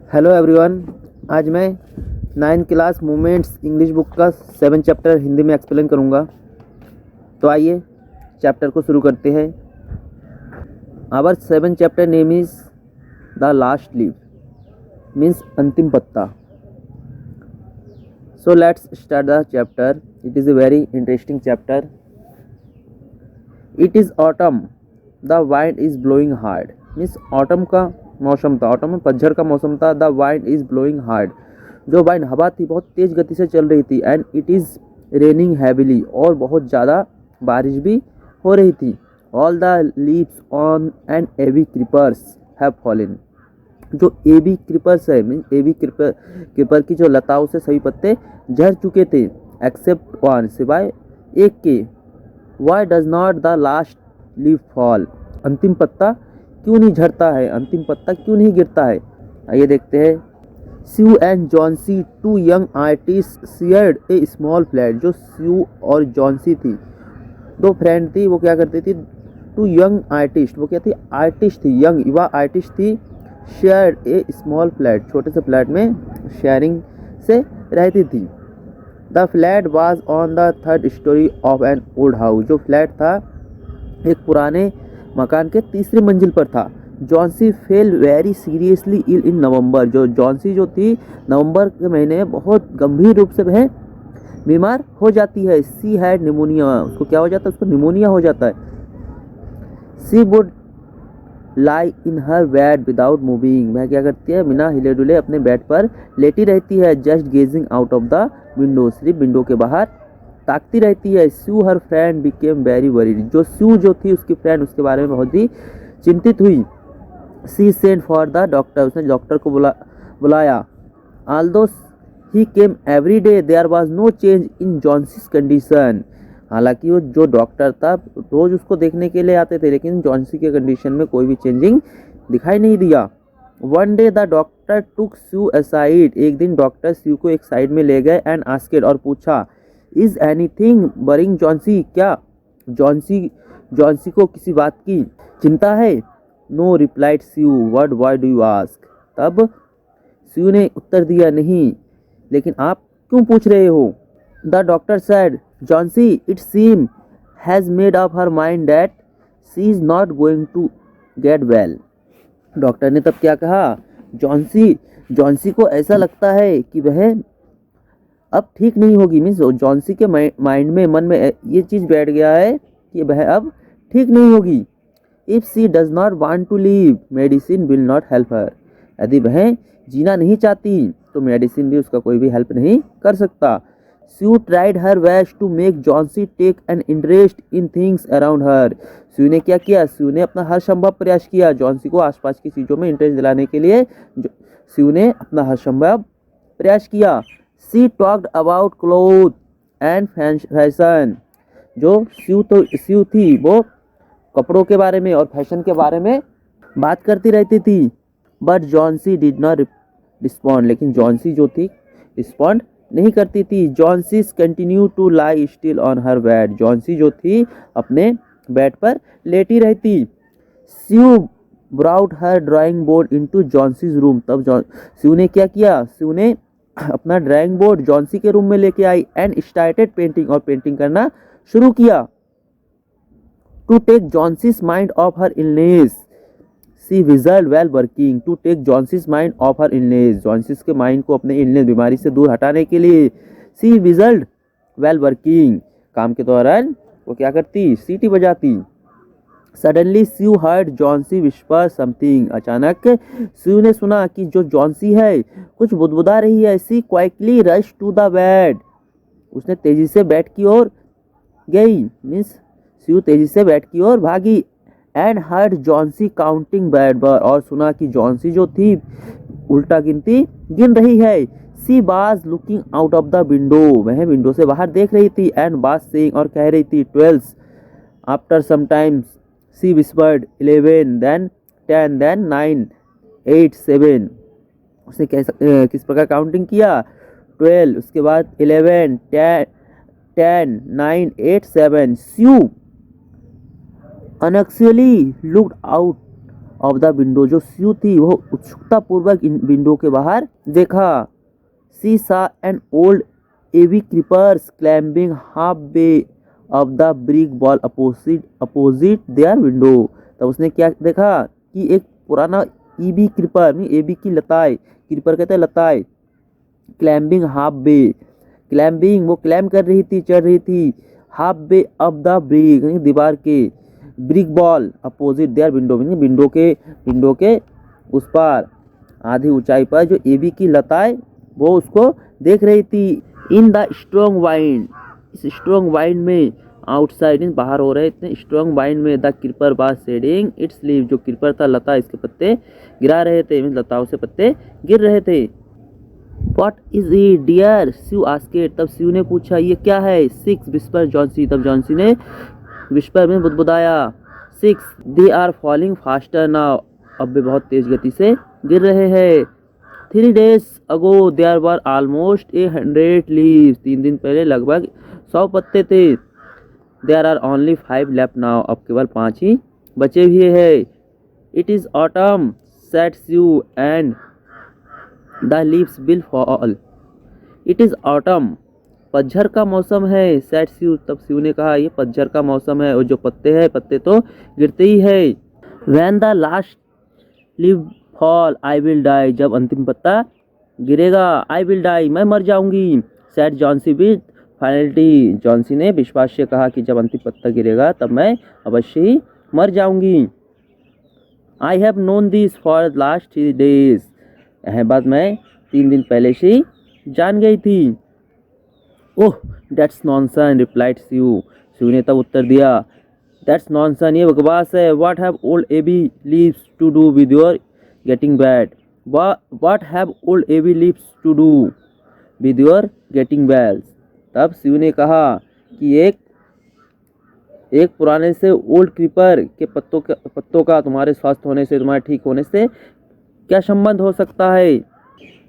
Hello everyone. आज मैं 9th class movements English book का 7 चैप्टर हिंदी में एक्सप्लेन करूँगा। तो आइए चैप्टर को शुरू करते हैं। Our 7 chapter name is the last leaf, means अंतिम पत्ता। So let's start the chapter. It is a very interesting chapter. It is autumn, the wind is blowing hard, means autumn का मौसम था। ऑटम में पतझड़ का मौसम था। The wind is blowing hard, जो वाइंड हवा थी बहुत तेज़ गति से चल रही थी। And it is raining heavily, और बहुत ज़्यादा बारिश भी हो रही थी। All the leaves on and ivy creepers have fallen, जो एवी क्रीपर्स है मीन्स एवी क्रीपर की जो लताओं से सभी पत्ते झड़ चुके थे। एक्सेप्ट वन, सिवाय एक के। Why does not the last leaf fall, अंतिम पत्ता क्यों नहीं झड़ता है, अंतिम पत्ता क्यों नहीं गिरता है। आइए देखते हैं। Sue and Johnsy, two young artist, shared a small flat. जो स्यू और जॉन्सी थी, दो फ्रेंड थी। वो क्या करती थी? टू यंग आर्टिस्ट, वो क्या थी? आर्टिस्ट थी, यंग युवा आर्टिस्ट थी। शेयर्ड ए स्मॉल फ्लैट, छोटे से फ्लैट में शेयरिंग से रहती थी। The flat was on the 3rd storey of an old house, जो फ्लैट था एक पुराने मकान के तीसरी मंजिल पर था। Johnsy fell very seriously ill in November, जो जॉन्सी जो थी नवंबर के महीने में बहुत गंभीर रूप से वह बीमार हो जाती है। सी हैड निमोनिया, उसको क्या हो जाता है? उसको निमोनिया हो जाता है। She would lie in her bed without moving, वह क्या करती है? बिना हिले डुले अपने बेड पर लेटी रहती है। Just gazing out of the window, सिर्फ विंडो के बाहर ताकती रहती है। Sue her friend became very worried, जो स्यू जो थी उसकी फ्रेंड उसके बारे में बहुत ही चिंतित हुई। She sent for the doctor, उसने डॉक्टर को बुलाया। Although he came every day there was no change in Johnsy's condition, हालांकि वो जो डॉक्टर था रोज उसको देखने के लिए आते थे, लेकिन जॉन्सी के कंडीशन में कोई भी चेंजिंग दिखाई नहीं दिया। One day the doctor took Sue aside, एक दिन डॉक्टर स्यू को एक साइड में ले गए। एंड आस्क्ड, और पूछा, इज एनीथिंग वरिंग जॉन्सी, क्या जॉन्सी को किसी बात की चिंता है? No replied Sue, why do you ask, तब स्यू ने उत्तर दिया, नहीं, लेकिन आप क्यों पूछ रहे हो? The doctor said, Johnsy it seem has made up her mind that she is not going to get well. Doctor ने तब क्या कहा? जॉन्सी को ऐसा लगता है कि वह अब ठीक नहीं होगी। मीन्स जॉन्सी के माइंड में, मन में ये चीज़ बैठ गया है कि वह अब ठीक नहीं होगी। If she does not want to live, medicine will not help her, यदि वह जीना नहीं चाहती तो मेडिसिन भी उसका कोई भी हेल्प नहीं कर सकता। Sue tried her best to make Johnsy take an interest in things around her, Sue ने क्या किया? स्यू ने अपना हर संभव प्रयास किया जॉन्सी को आसपास की चीज़ों में इंटरेस्ट दिलाने के लिए। स्यू ने अपना हर संभव प्रयास किया। She talked about cloth and fashion, जो स्यू थी वो कपड़ों के बारे में और फैशन के बारे में बात करती रहती थी। But Johnsy did not respond, लेकिन जॉन्सी जो थी रिस्पॉन्ड नहीं करती थी। Johnsy continue to lie still on her bed, Johnsy जो थी अपने बेड पर लेटी रहती। Sue brought her drawing board into Johnsy's room, तब स्यू ने क्या किया? स्यू ने अपना ड्राइंग बोर्ड जॉन्सी के रूम में लेके आई। एंड स्टार्टेड पेंटिंग, और पेंटिंग करना शुरू किया। To take Johnsy's mind off her illness, she whistled while working, to take Johnsy's mind off her illness, Johnsy's के माइंड को अपने इलनेस बीमारी से दूर हटाने के लिए। सी विजल्ड वेल वर्किंग, काम के दौरान वो क्या करती? सीटी बजाती। सडनली स्यू हर्ड जॉन्सी विस्पर समथिंग, अचानक स्यू ने सुना कि जो जॉन्सी है कुछ बुदबुदा रही है। She quickly rush to the bed, उसने तेजी से बेड की ओर गई, मीन्स स्यू तेजी से बेड की ओर भागी। And heard Johnsy counting backward, और सुना कि जॉन्सी जो थी उल्टा गिनती गिन रही है। She was looking out of the window, वह विंडो से बाहर देख रही थी। एंड वाज सेइंग, और कह रही थी, 12। After some times she whispered 11, then 10, then 9, 8, 7, उसने किस प्रकार काउंटिंग किया? 12, उसके बाद 11, 10, 9, 8, 7। Sue anxiously looked out of the window, जो स्यू थी वह उत्सुकता पूर्वक इन विंडो के बाहर देखा। She saw an old ivy creepers climbing half way of the brick wall opposite their window. तब उसने क्या देखा कि एक पुराना ईबी क्रीपर, एबी की लताएं, क्रीपर कहते हैं लताएं, क्लाइंबिंग हाफ वे, क्लाइंबिंग वो क्लाइंब कर रही थी, चढ़ रही थी, half way up the brick दीवार के, brick wall opposite their window window के उस पार आधी ऊंचाई पर जो एबी की लताएं वो उसको देख रही थी। इन द स्ट्रॉन्ग वाइंड, इस स्ट्रॉन्ग वाइंड में, आउटसाइड इन बाहर हो रहे थे, स्ट्रॉन्ग वाइंड में the creeper was shedding its leaf, जो क्रीपर था लता इसके पत्ते गिरा रहे थे, लताओं से पत्ते गिर रहे थे। What is it dear, Sue asked, तब स्यू ने पूछा ये क्या है। 6 विस्पर जॉन्सी, तब जॉन्सी ने विस्पर में बुदबुदाया। 6 they are falling faster now, अब वे बहुत तेज गति से गिर रहे हैं। 3 days ago there were almost 100 leaves, 3 दिन पहले लगभग 100 पत्ते थे। There are only 5 left now, अब केवल 5 ही बचे हुए हैं। It is autumn said Sue and the leaves will fall. It is autumn, पतझड़ का मौसम है। said Sue, तब Sue ने कहा ये पतझड़ का मौसम है और जो पत्ते हैं पत्ते तो गिरते ही है। When the last leaf fall I will die, जब अंतिम पत्ता गिरेगा I will die, मैं मर जाऊंगी। said Johnsy with finality, Johnsy ने विश्वास से कहा कि जब अंतिम पत्ता गिरेगा तब मैं अवश्य ही मर जाऊंगी। I have known this for the last 3 days, यह बात मैं 3 दिन पहले से ही जान गई थी। Oh that's nonsense replied Sue, Sue ने तब उत्तर दिया दैट्स नॉनसेंस, ये बकवास है। What have old ivy leaves to do with your getting bad, what have old ivy leaves to do with your getting well. तब स्यू ने कहा कि एक पुराने से ओल्ड क्रीपर के पत्तों का तुम्हारे स्वस्थ होने से, तुम्हारे ठीक होने से क्या संबंध हो सकता है।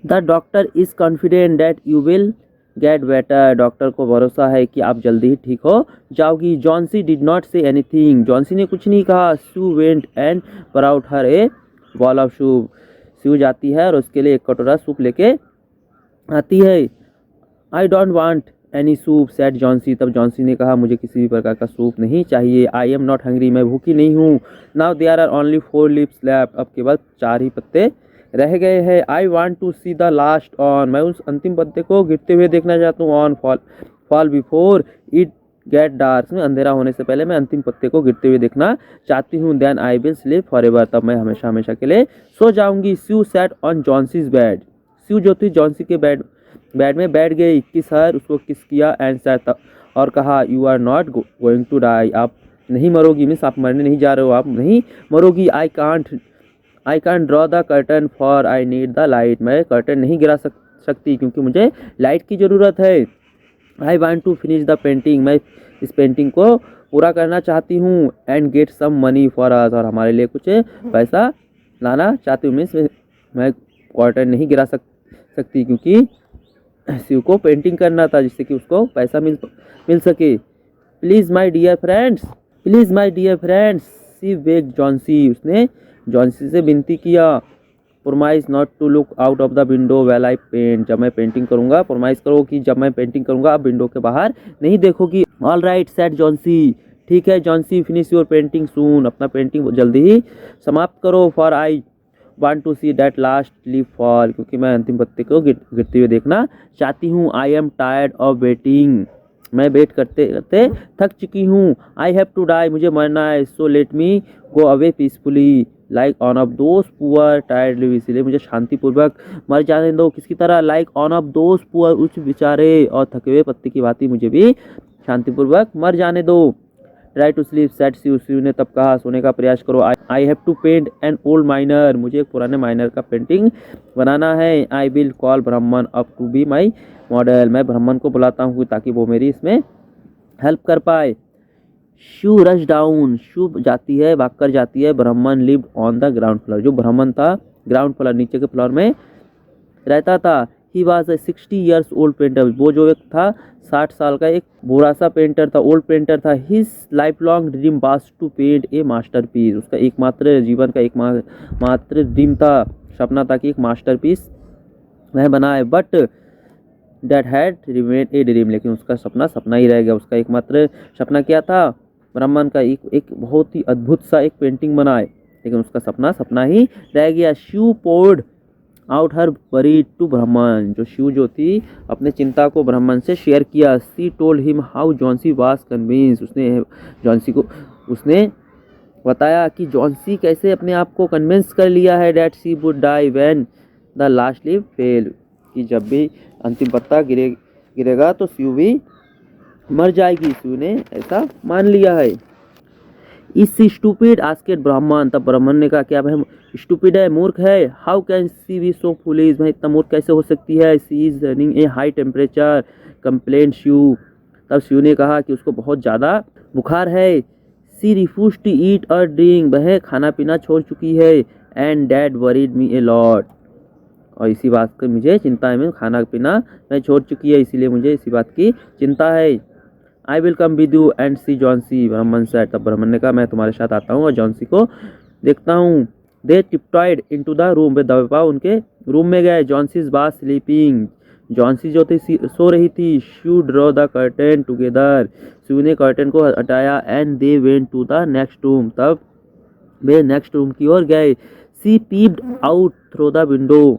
The doctor is confident that you will get better, doctor को भरोसा है कि आप जल्दी ही ठीक हो जाओगी। Johnsy did not say anything, Johnsy ने कुछ नहीं कहा। Sue went and brought her a bowl of soup, Sue जाती है और उसके लिए एक कटोरा सूप लेके आती है। I don't want any soup said Johnsy, तब जॉन्सी ने कहा मुझे किसी भी प्रकार का सूप नहीं चाहिए। आई एम नॉट हंग्री, मैं भूखी नहीं हूँ। Now there are only 4 leaves left, अब केवल 4 ही पत्ते रह गए हैं। I want to see the last one, मैं उस अंतिम पत्ते को गिरते हुए देखना चाहता हूँ। On fall before it get dark, अंधेरा होने से पहले मैं अंतिम पत्ते को गिरते हुए देखना चाहती हूँ। Then I will sleep forever, तब मैं हमेशा हमेशा के लिए सो जाऊंगी। Sue sat on Johnsy's bed, Sue जो थी जॉन्सी के बेड में बैठ गई। किस हर, उसको किस किया। एंड सैट, और कहा you are not going to die, आप नहीं मरोगी, मीन्स आप मरने नहीं जा रहे हो, आप नहीं मरोगी। I can't draw the curtain for I need the light, मैं कर्टन नहीं गिरा सकती क्योंकि मुझे लाइट की ज़रूरत है। I want to finish the painting, मैं इस पेंटिंग को पूरा करना चाहती हूँ। And get some money for us, और हमारे लिए कुछ पैसा लाना चाहती हूँ। मीन्स मैं कर्टन नहीं गिरा सकती क्योंकि शिव को पेंटिंग करना था जिससे कि उसको पैसा मिल सके। Please my dear friends she beg Johnsy, उसने जॉन्सी से विनती किया। Promise not to look out of the window while I paint, जब मैं पेंटिंग करूंगा प्रोमाइज करो कि जब मैं पेंटिंग करूंगा आप विंडो के बाहर नहीं देखोगी। ऑल राइट सेड जॉन्सी, ठीक है Johnsy, finish your painting soon, अपना पेंटिंग जल्दी ही समाप्त करो। For I want to see that last leaf fall, क्योंकि मैं अंतिम पत्ते को गिरते हुए देखना चाहती हूँ। I am tired of waiting, मैं वेट करते करते थक चुकी हूँ। आई हैव टू डाई, मुझे मरना है। So let me go away peacefully like on off those poor tired live, इसीलिए मुझे शांतिपूर्वक मर जाने दो। किसकी तरह? Like on off those poor, उच्च बेचारे और थके हुए पत्ते की भांति मुझे भी शांतिपूर्वक मर जाने दो। ट्राई टू स्लीप सेट शिव ने तब कहा सोने का प्रयास करो। I have to paint an old miner, मुझे एक पुराने माइनर का पेंटिंग बनाना है। I will call Behrman up to be my model, मैं ब्राह्मण को बुलाता हूँ ताकि वो मेरी इसमें हेल्प कर पाए। शू रश डाउन, शू जाती है, भागकर जाती है। ब्राह्मण lived on the ground floor, जो ब्राह्मण था ग्राउंड फ्लोर नीचे के फ्लोर में रहता था। He was a 60 years old painter, वो जो एक था 60 साल का एक बुरा सा पेंटर था, ओल्ड पेंटर था। His lifelong dream was to paint a masterpiece, उसका एकमात्र जीवन का एकमात्र ड्रीम था, सपना था कि एक मास्टरपीस वह बनाए। But that had remain a dream, लेकिन उसका सपना ही रह गया। उसका एकमात्र सपना क्या था? ब्राह्मण का एक बहुत ही अद्भुत सा एक पेंटिंग बनाए, लेकिन उसका सपना ही रह गया। शिव poured out her worry to Behrman, जो शिव जो थी अपने चिंता को ब्राह्मण से शेयर किया। सी told him how Johnsy was convince, उसने बताया कि जॉन्सी कैसे अपने आप को कन्विंस कर लिया है that she would die when the last leaf fell, कि जब भी अंतिम पत्ता गिरेगा तो शिव भी मर जाएगी। शिव ने ऐसा मान लिया है। इस स्टूपिड आस्केड ब्राह्मण, तब ब्राह्मण ने कहा क्या वह स्टूपिड है, मूर्ख है? How can she be so foolish, वह इतना मूर्ख कैसे हो सकती है? She is running a high temperature, complained Shiv. तब शिव ने कहा कि उसको बहुत ज़्यादा बुखार है। सी रिफ्यूज टू ईट और ड्रिंक, वह खाना पीना छोड़ चुकी है। And dad worried me a lot, और इसी बात की मुझे चिंता है, मैं खाना पीना मैं छोड़ चुकी है, इसीलिए मुझे इसी बात की चिंता है। I will come with you and see Johnsy, Behrman said, तब ब्राह्मण ने कहा मैं तुम्हारे साथ आता हूँ और जॉन्सी को देखता हूँ। दे टिप्टॉयड इनटू द रूम, वे दबा उनके रूम में गए। जॉन्सी वाज स्लीपिंग, जॉन्सी जो थी सो रही थी। Shiv draw the curtain together, Shiv ने कर्टेन को हटाया। And they went to the next room, तब वे नेक्स्ट रूम की ओर गए। She peeped out through the window,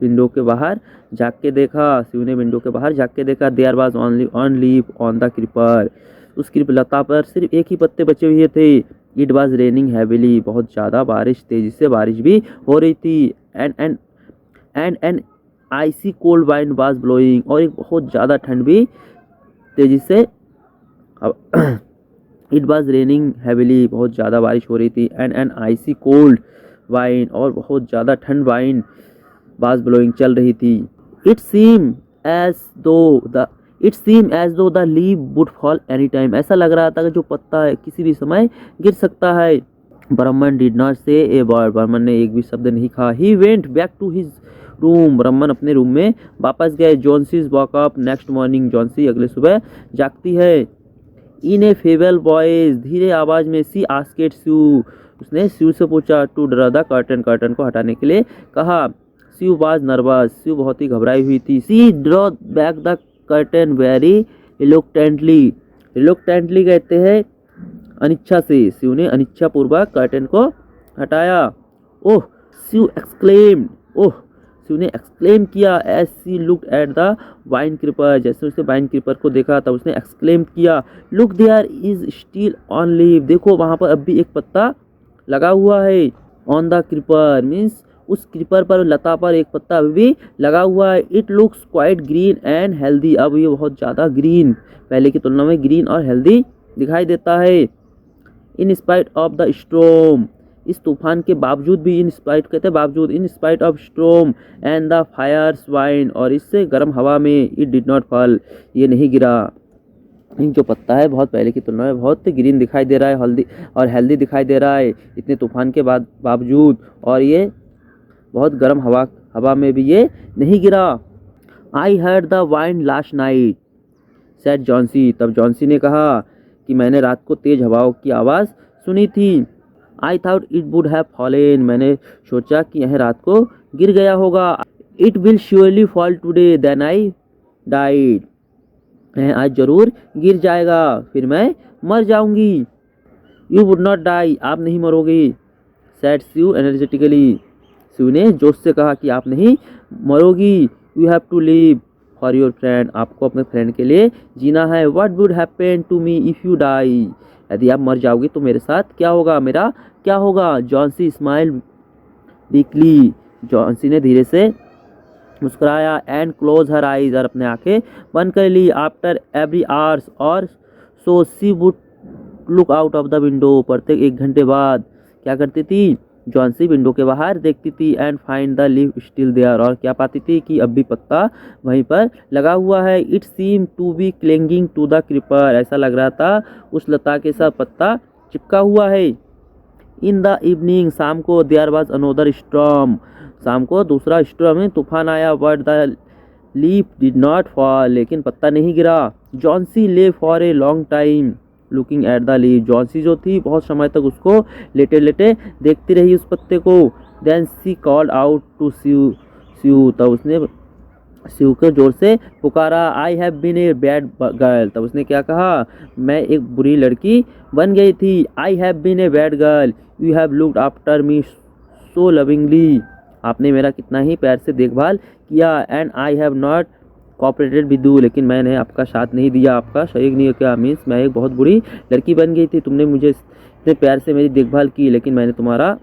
window के बाहर झाँक के देखा। शिव ने विंडो के बाहर झाँक के देखा। There was only one leaf on the creeper, उस क्रीप लता पर सिर्फ एक ही पत्ते बचे हुए थे। इट वाज रेनिंग हैविली, बहुत ज़्यादा बारिश, तेजी से बारिश भी हो रही थी। And an icy cold wind was blowing, और एक बहुत ज़्यादा ठंड भी तेजी से इट वाज रेनिंग हैविली, बहुत ज़्यादा बारिश हो रही थी। And an icy cold wind, और बहुत ज़्यादा ठंड वाइंड वाज ब्लोइंग, चल रही थी। इट सीम एज दो the leave would fall any time, ऐसा लग रहा था कि जो पत्ता है किसी भी समय गिर सकता है। ब्राह्मण डिड नॉट से ए वर्ड, ब्राह्मण ने एक भी शब्द नहीं कहा। He went back to his room, Behrman अपने रूम में वापस गए। Johnsy woke up next morning, Johnsy अगले सुबह जागती है। इन ए फेबल वॉइस, धीरे आवाज में, सी आस्केड शिव, उसने शिव से पूछा to draw the curtain, curtain को हटाने के लिए कहा। शिव वाज नर्वस, शिव बहुत ही घबराई हुई थी। She draw back the curtain very reluctantly, reluctantly कहते हैं अनिच्छा से, शिव ने अनिच्छा पूर्वक कर्टन को हटाया। ओह, शिव एक्सक्लेम्ड, ओह, शिव ने एक्सक्लेम किया। As she looked at the vine creeper, जैसे उसने वाइन क्रीपर को देखा तब उसने एक्सक्लेम किया। Look there is still one leaf, देखो वहाँ पर अब भी एक पत्ता लगा हुआ है। ऑन द क्रीपर मीन्स उस क्रीपर पर, लता पर एक पत्ता अभी भी लगा हुआ है। It looks quite green and healthy, अब ये बहुत ज़्यादा ग्रीन, पहले की तुलना में ग्रीन और हेल्दी दिखाई देता है। In spite of the storm, इस तूफान के बावजूद भी, इन स्पाइट कहते हैं बावजूद, in spite of storm and the Fyers wine, और इससे गर्म हवा में, इट डिड नॉट फॉल, ये नहीं गिरा। जो पत्ता है बहुत पहले की तुलना में बहुत ग्रीन दिखाई दे रहा है, हल्दी और हेल्दी दिखाई दे रहा है इतने तूफान के बावजूद, और ये बहुत गर्म हवा में भी ये नहीं गिरा। I heard the wind last night said Johnsy, तब जॉन्सी ने कहा कि मैंने रात को तेज हवाओं की आवाज़ सुनी थी। I thought it would have fallen, मैंने सोचा कि यह रात को गिर गया होगा। It will surely fall today then I died, आज जरूर गिर जाएगा फिर मैं मर जाऊंगी। यू वुड नॉट डाई, आप नहीं मरोगी। सेड शिव एनर्जेटिकली, शिव ने जोश से कहा कि आप नहीं मरोगी। You have to live for your friend, आपको अपने फ्रेंड के लिए जीना है। What would happen to me if you die, यदि आप मर जाओगे तो मेरे साथ क्या होगा, मेरा क्या होगा। जॉन्सी स्माइल वीकली, जॉन्सी ने धीरे से मुस्कुराया। एंड क्लोज हर आइज, और अपने आंखें बंद कर ली। आफ्टर एवरी आवर्स और so she would look out of the window, प्रत्येक 1 घंटे बाद क्या करती थी, जॉन्सी विंडो के बाहर देखती थी। And find the leaf still there, और क्या पाती थी कि अब भी पत्ता वहीं पर लगा हुआ है। It seem to be clinging to the creeper, ऐसा लग रहा था उस लता के साथ पत्ता चिपका हुआ है। इन द इवनिंग, शाम को, देयर वाज अनोदर स्टॉर्म, शाम को दूसरा स्टॉर्म में तूफान आया, but the leaf did not fall, लेकिन पत्ता नहीं गिरा। जॉन्सी ले for a long time looking at the leaf, Johnsy जो थी बहुत समय तक उसको लेटे लेटे देखती रही उस पत्ते को। Then she called out to Sue Sue, तब उसने स्यू को जोर से पुकारा। I have been a bad girl, तब उसने क्या कहा, मैं एक बुरी लड़की बन गई थी। I have been a bad girl, you have looked after me so lovingly, आपने मेरा कितना ही प्यार से देखभाल किया। And I have not cooperated with you, लेकिन मैंने आपका साथ नहीं दिया, आपका सहयोग नहीं किया। मीन्स मैं एक बहुत बुरी लड़की बन गई थी, तुमने मुझे इतने प्यार से मेरी देखभाल की, लेकिन मैंने तुम्हारा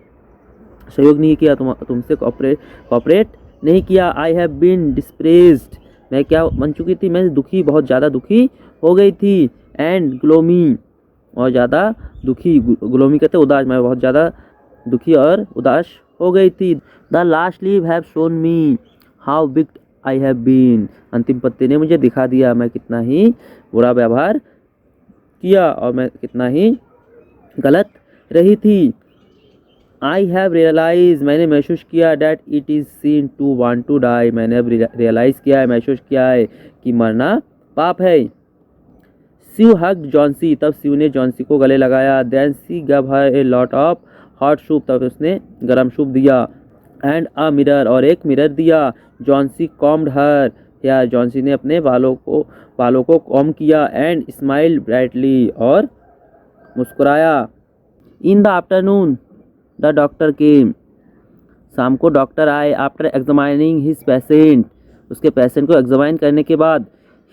सहयोग नहीं किया, तुमसे कोऑपरेट नहीं किया। आई हैव बीन डिस्प्रेस्ड, मैं क्या बन चुकी थी, मैं दुखी, बहुत ज़्यादा दुखी हो गई थी। एंड ग्लोमी, और ज़्यादा दुखी, ग्लोमी कहते उदास, मैं बहुत ज़्यादा दुखी और उदास हो गई थी। The last leaf have shown me how big I have been, अंतिम पत्ते ने मुझे दिखा दिया मैं कितना ही बुरा व्यवहार किया और मैं कितना ही गलत रही थी। आई हैव रियलाइज, मैंने महसूस किया, that it is sin to want to die, मैंने अब रियलाइज़ किया है, महसूस किया है कि मरना पाप है। स्यू हग्ड जॉन्सी, तब स्यू ने जॉन्सी को गले लगाया। Then she gave her a lot of hot soup, तब उसने गर्म सूप दिया। एंड अ मिरर, और एक मिरर दिया। Johnsy combed her hair, Johnsy ने अपने बालों को कॉम किया। एंड स्माइल ब्राइटली, और मुस्कुराया। In the afternoon the doctor केम, शाम को डॉक्टर आए। आफ्टर एग्जामिनिंग हिज पेशेंट, उसके पेशेंट को एग्जामिन करने के बाद।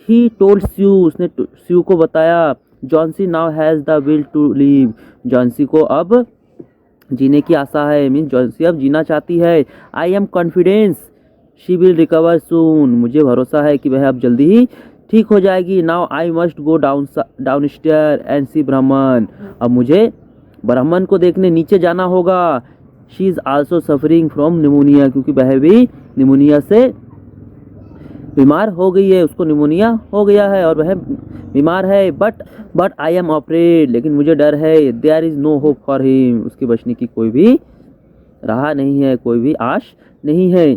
ही टोल्ड स्यू, उसने स्यू को बताया। Johnsy now has the will to live, Johnsy को अब जीने की आशा है, मीन्स जॉन्सी अब जीना चाहती है। I am confidence she will recover soon, मुझे भरोसा है कि वह अब जल्दी ही ठीक हो जाएगी। Now I must go down stair and see Behrman, अब मुझे ब्राह्मण को देखने नीचे जाना होगा। She is also suffering from pneumonia, क्योंकि वह भी निमोनिया से बीमार हो गई है, उसको निमोनिया हो गया है और वह बीमार है। बट आई एम अफ्रेड, लेकिन मुझे डर है। There is no hope for him, उसके बचने की कोई भी राह नहीं है, कोई भी आश नहीं है।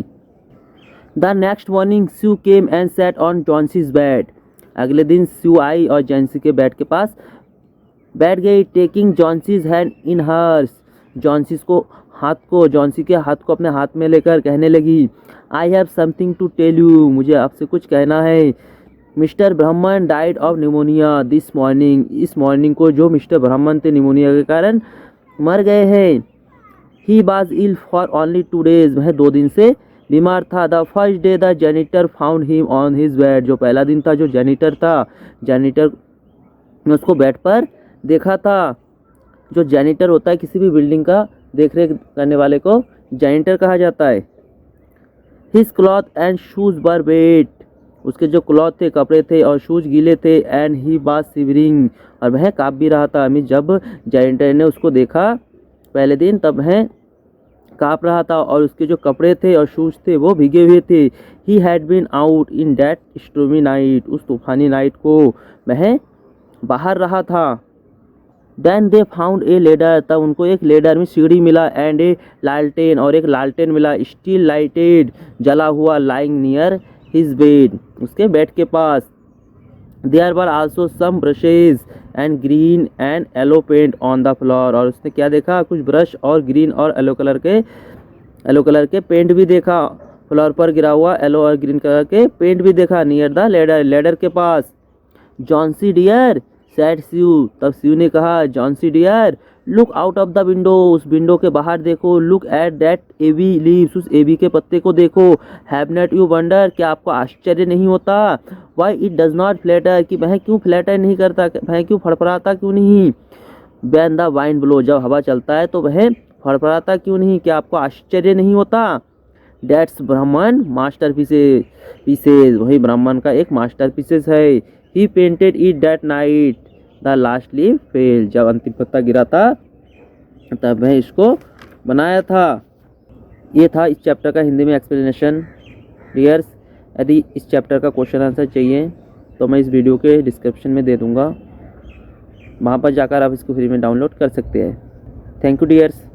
The next morning Sue came and sat on Johnsy's bed, अगले दिन स्यू आई और जॉन्सी के बेड के पास बैठ गई। Taking Johnsy's hand in hers, Johnsy के हाथ को अपने हाथ में लेकर कहने लगी। I have something to tell you, मुझे आपसे कुछ कहना है। Mister Behrman died of pneumonia this morning, इस मॉर्निंग को जो मिस्टर ब्राह्मण थे निमोनिया के कारण मर गए हैं। He was ill for only 2 days, वह 2 दिन से बीमार था। The first day the janitor found him on his bed, जो पहला दिन था, जो जेनिटर था, जेनिटर ने उसको बेड पर देखा था। जो जेनिटर होता है किसी भी बिल्डिंग का देख रेख करने वाले को जेनिटर कहा जाता है। His cloth and shoes were wait, उसके जो क्लॉथ थे, कपड़े थे और शूज गीले थे। एंड ही वाज शिवरिंग, और वह काँप भी रहा था। मीन जब जेनिटर ने उसको देखा पहले दिन, तब वह काँप रहा था और उसके जो कपड़े थे और शूज थे वो भीगे हुए थे। He had been out in that stormy night, उस तूफानी नाइट को वह बाहर रहा था। Then they found a ladder, तब उनको एक लेडर में सीढ़ी मिला। एंड ए लालटेन, और एक लालटेन मिला। स्टिल लाइटेड, जला हुआ। लाइंग नियर हिज बेड, उसके बेड के पास। There were also some brushes and green and yellow paint on the floor, और उसने क्या देखा, कुछ ब्रश और ग्रीन और येलो कलर के पेंट भी देखा। फ्लोर पर गिरा हुआ येलो और ग्रीन कलर के पेंट भी देखा। नियर द लेडर के पास। जॉन्सी डियर सैड स्यू, तब स्यू ने कहा, Johnsy dear look out of the window, उस विंडो के बाहर देखो। Look at that ivy leaves, उस एवी के पत्ते को देखो। हैव नॉट यू वंडर, क्या आपको आश्चर्य नहीं होता। Why it does not flatter, कि वह क्यों फ्लैटर नहीं करता, वह क्यों फड़फड़ाता क्यों नहीं। व्हेन द वाइंड ब्लो, जब हवा चलता है तो वह फड़फड़ाता क्यों नहीं, क्या आपको आश्चर्य नहीं होता। डेट्स ब्राह्मण मास्टर पीसेज, वही ब्राह्मण का एक मास्टर पीसेस है। He painted it that night the last leaf fell, जब अंतिम पत्ता गिरा था तब वह इसको बनाया था। ये था इस चैप्टर का हिंदी में एक्सप्लेनेशन। डियर्स, यदि इस चैप्टर का क्वेश्चन आंसर चाहिए तो मैं इस वीडियो के डिस्क्रिप्शन में दे दूंगा, वहाँ पर जाकर आप इसको फ्री में डाउनलोड कर सकते हैं। Thank you dears.